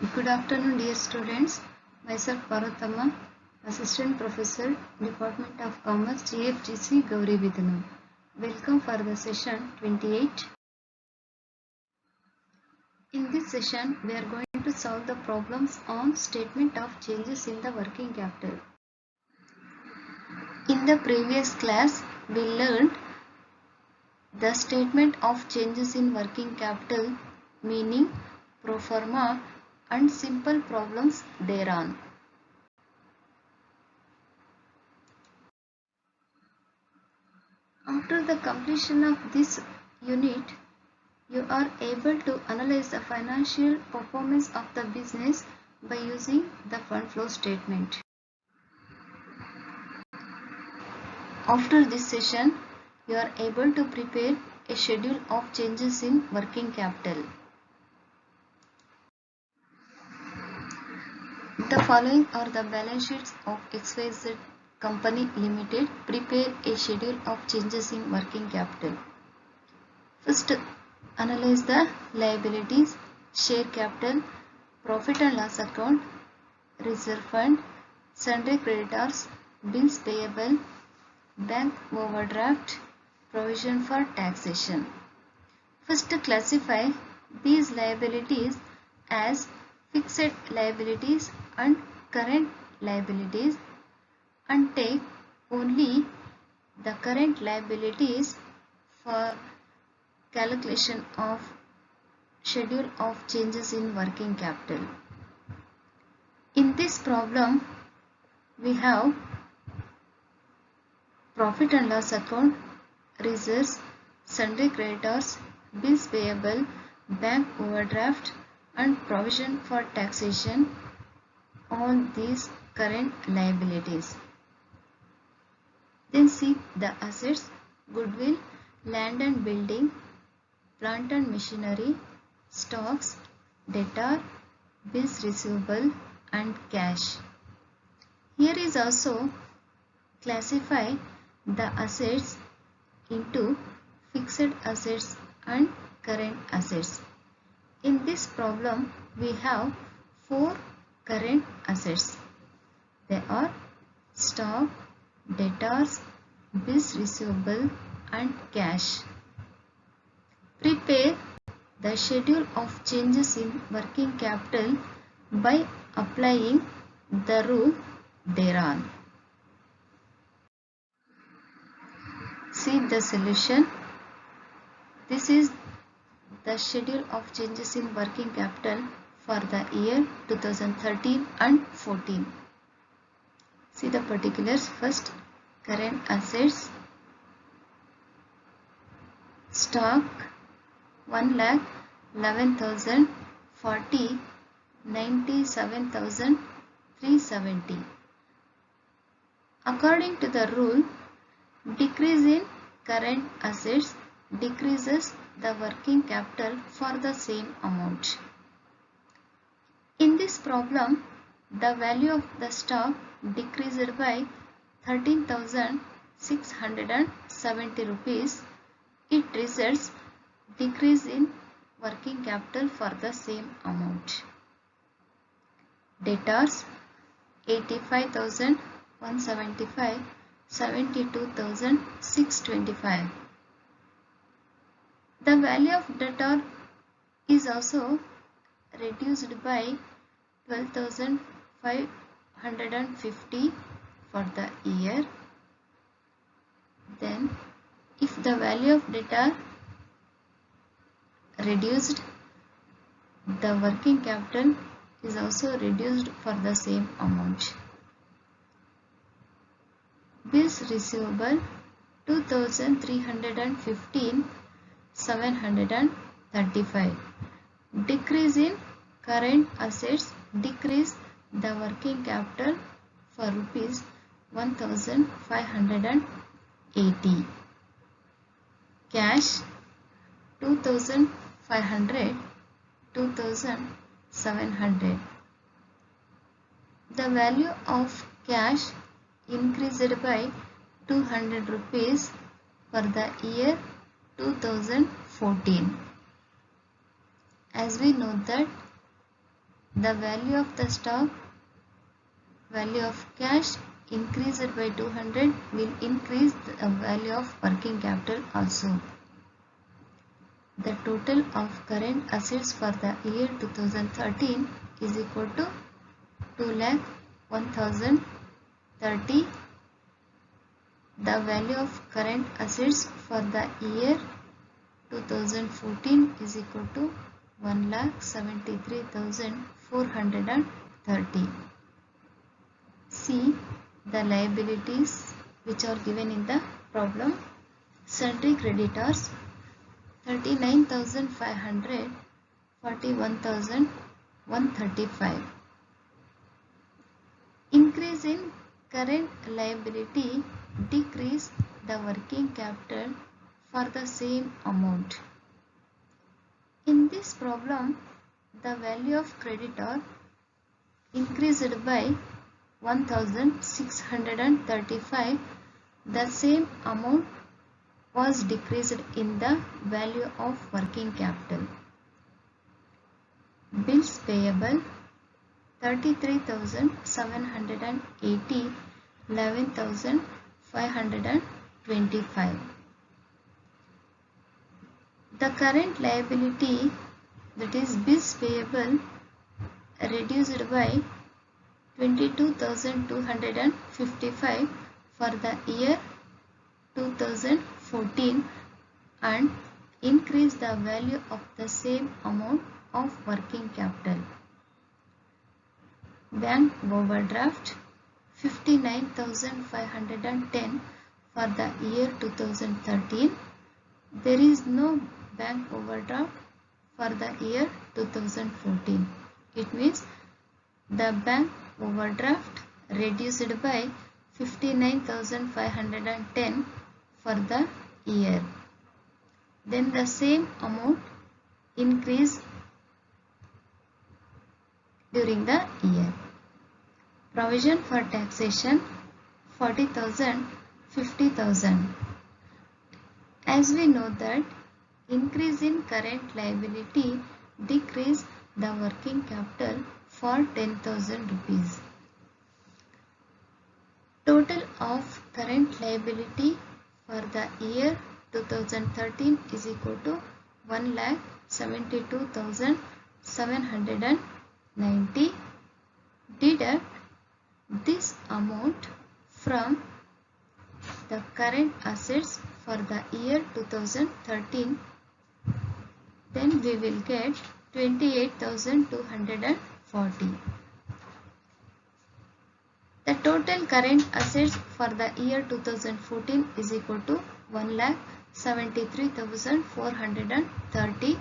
Good afternoon, dear students. Myself Parathamma, Assistant Professor, Department of Commerce, GFGC, Gauri Vidhanam. Welcome for the session 28. In this session, we are going to solve the problems on statement of changes in the working capital. In the previous class, we learned the statement of changes in working capital, meaning pro forma and simple problems thereon. After the completion of this unit, you are able to analyze the financial performance of the business by using the fund flow statement. After this session, you are able to prepare a schedule of changes in working capital. The following are the balance sheets of XYZ Company Limited. Prepare a schedule of changes in working capital. First, analyze the liabilities, share capital, profit and loss account, reserve fund, sundry creditors, bills payable, bank overdraft, provision for taxation. First, classify these liabilities as fixed liabilities and current liabilities and take only the current liabilities for calculation of schedule of changes in working capital. In this problem, we have profit and loss account, reserves, sundry creditors, bills payable, bank overdraft and provision for taxation, all these current liabilities. Then see the assets, goodwill, land and building, plant and machinery, stocks, debtor, bills receivable and cash. Here is also classify the assets into fixed assets and current assets. In this problem, we have 4 current assets. They are stock, debtors, bills receivable and cash. Prepare the schedule of changes in working capital by applying the rule thereon. See the solution. This is the schedule of changes in working capital for the year 2013 and 14. See the particulars. First, current assets, stock 1,11,000, 40, 97,370. According to the rule, decrease in current assets decreases the working capital for the same amount. In this problem, the value of the stock decreased by 13,670 rupees. It results decrease in working capital for the same amount. Debtors 85,175, 72,625. The value of debtor is also reduced by 12,550 for the year. Then, if the value of debtor reduced, the working capital is also reduced for the same amount. Bills receivable 2,315, 735. Decrease in current assets decrease the working capital for rupees 1,580. Cash 2,500, 2,700. The value of cash increased by 200 rupees for the year 2014. As we know that the value of the stock, value of cash increased by 200 will increase the value of working capital also. The total of current assets for the year 2013 is equal to 2,01,030. The value of current assets for the year 2014 is equal to 1,73,430. See the liabilities which are given in the problem. Sundry creditors 39,500, 41,135. Increase in current liability decrease the working capital for the same amount. In this problem, the value of creditor increased by 1,635. The same amount was decreased in the value of working capital. Bills payable 33,780, 11,525. The current liability, that is bills payable, reduced by 22,255 for the year 2014 and increase the value of the same amount of working capital. Bank overdraft 59,510 for the year 2013. There is no bank overdraft for the year 2014. It means the bank overdraft reduced by 59,510 for the year. Then the same amount increase during the year. Provision for taxation 40,000, 50,000. As we know that increase in current liability decrease the working capital for 10,000 rupees. Total of current liability for the year 2013 is equal to 1,72,790. Deduct this amount from the current assets for the year 2013. Then we will get 28,240. The total current assets for the year 2014 is equal to 1,73,430.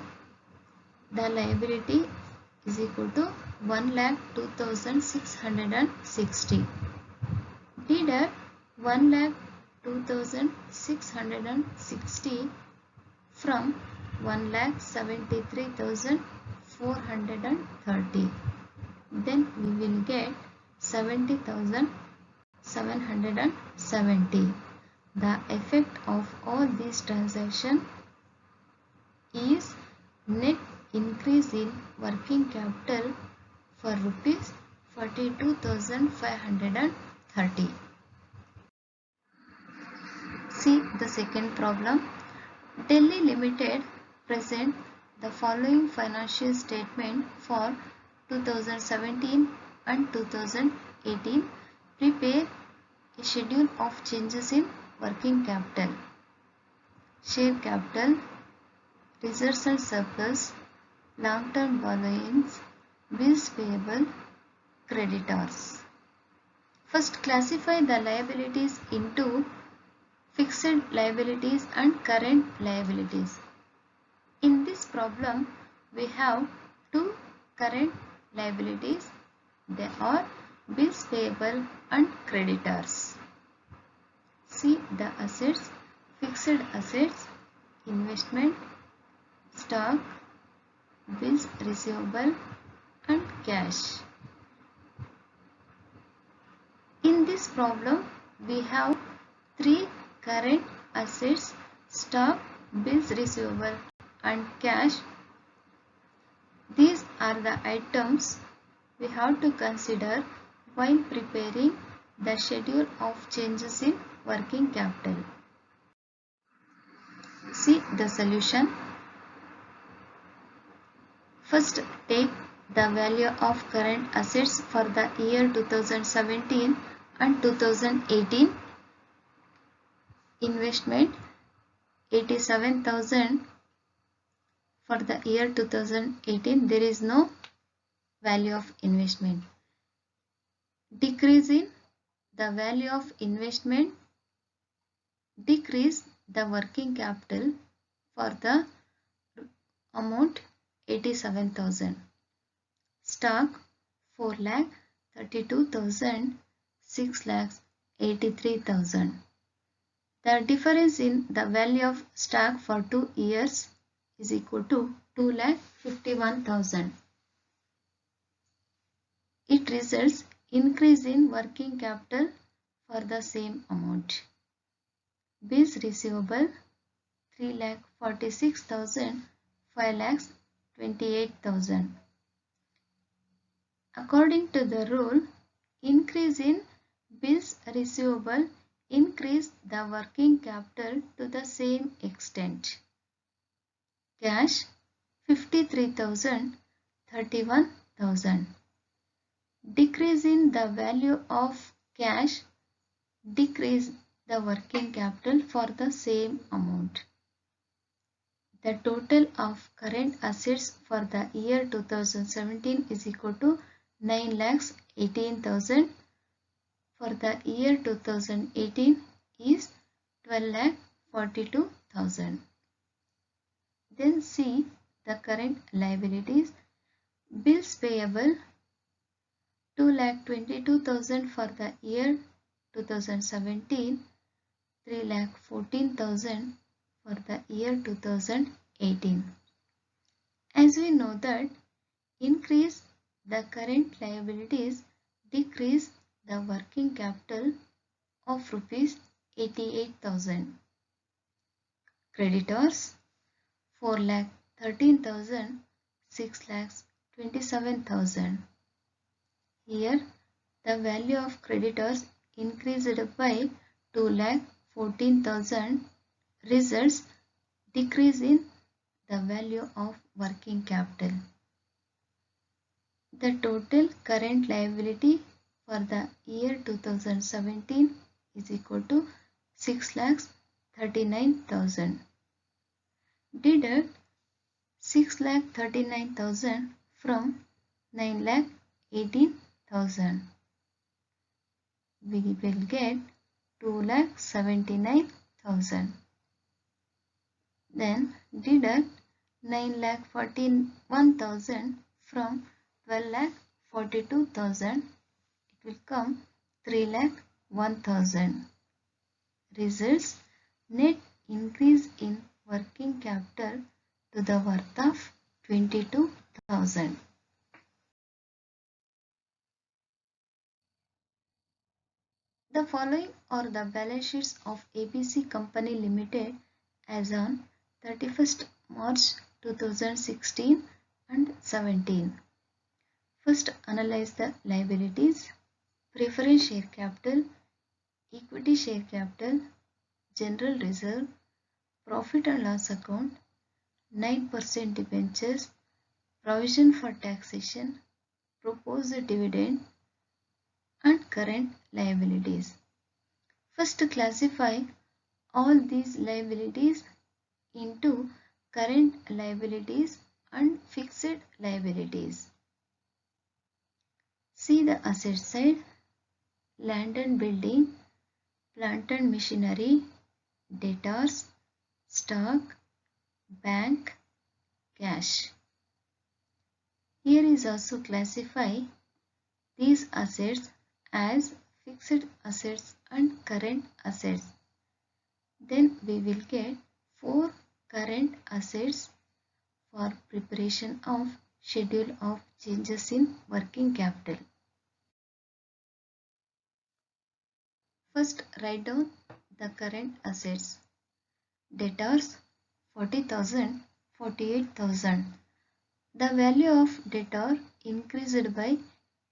The liability is equal to 1,02,660. Deduct 1,02,660 from 1,73,430. Then we will get 70,770. The effect of all these transactions is net increase in working capital for rupees 42,530. See the second problem. Delhi Limited present the following financial statement for 2017 and 2018. Prepare a schedule of changes in working capital. Share capital, reserves and surplus, long-term borrowings, bills payable, creditors. First, classify the liabilities into fixed liabilities and current liabilities. In this problem, we have two current liabilities. They are bills payable and creditors. See the assets: fixed assets, investment, stock, bills receivable and cash. In this problem, we have three current assets: stock, bills receivable and cash. These are the items we have to consider while preparing the schedule of changes in working capital. See the solution. First, take the value of current assets for the year 2017 and 2018. Investment 87,000 for the year 2018. There is no value of investment. Decrease in the value of investment, decrease the working capital for the amount 87,000. Stock 4,32,000, 6,83,000. The difference in the value of stock for 2 years is equal to 2,51,000. It results increase in working capital for the same amount. Bills receivable 3,46,000, 5,28,000. According to the rule, increase in bills receivable increase the working capital to the same extent. Cash 53,000, 31,000. Decrease in the value of cash, decrease the working capital for the same amount. The total of current assets for the year 2017 is equal to 9,18,000. For the year 2018 is 12,42,000. Then see the current liabilities. Bills payable 2,22,000 for the year 2017, 3,14,000 for the year 2018. As we know that increase the current liabilities, decrease the working capital of rupees 88,000. Creditors 4,13,000, 6,27,000. Here the value of creditors increased by 2,14,000, results decrease in the value of working capital. The total current liability for the year 2017 is equal to 6,39,000. Deduct 6,39,000 from 9,18,000. We will get 2,79,000. Then deduct 9,41,000 from 12,42,000. It will come 3,01,000. Results net increase in working capital to the worth of 22,000. The following are the balance sheets of ABC Company Limited as on 31st March 2016 and 17. First, analyze the liabilities: preference share capital, equity share capital, general reserve, profit and loss account, 9% debentures, provision for taxation, proposed dividend, and current liabilities. First, classify all these liabilities into current liabilities and fixed liabilities. See the asset side: land and building, plant and machinery, debtors, stock, bank, cash. Here is also classify these assets as fixed assets and current assets. Then we will get 4 current assets for preparation of schedule of changes in working capital. First, write down the current assets. Debtors 40,000, 48,000. The value of debtor increased by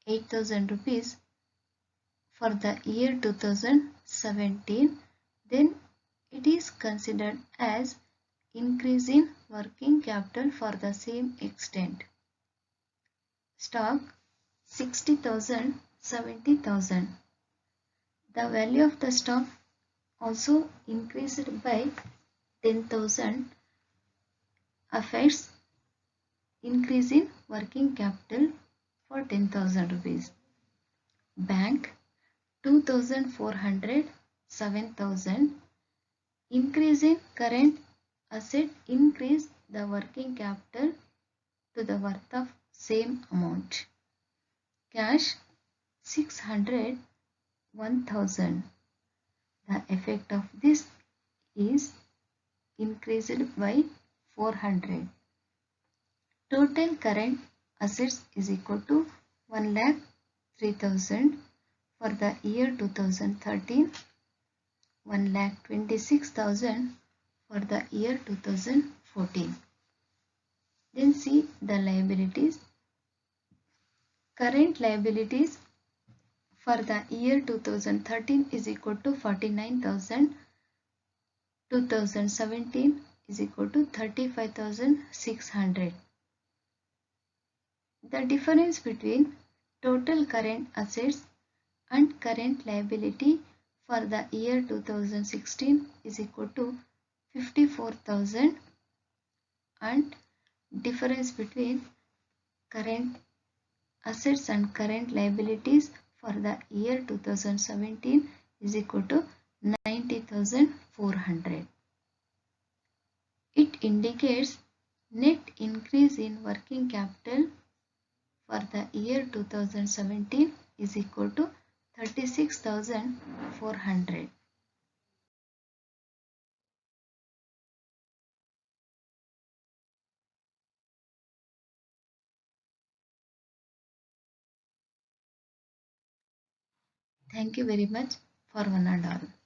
8,000 rupees for the year 2017, then it is considered as increase in working capital for the same extent. Stock 60,000, 70,000. The value of the stock also increased by 10,000, affects increase in working capital for 10,000 rupees. Bank 2,400, 7,000. Increase in current asset increase the working capital to the worth of same amount. Cash 600, 1,000. The effect of this is increased by 400. Total current assets is equal to 1,03,000 for the year 2013, 1,26,000 for the year 2014. Then see the liabilities. Current liabilities for the year 2013 is equal to 49,000, 2017 is equal to 35,600. The difference between total current assets and current liability for the year 2016 is equal to 54,000, and difference between current assets and current liabilities for the year 2017 is equal to 90,400. It indicates net increase in working capital for the year 2017 is equal to 36,400. Thank you very much for one and all.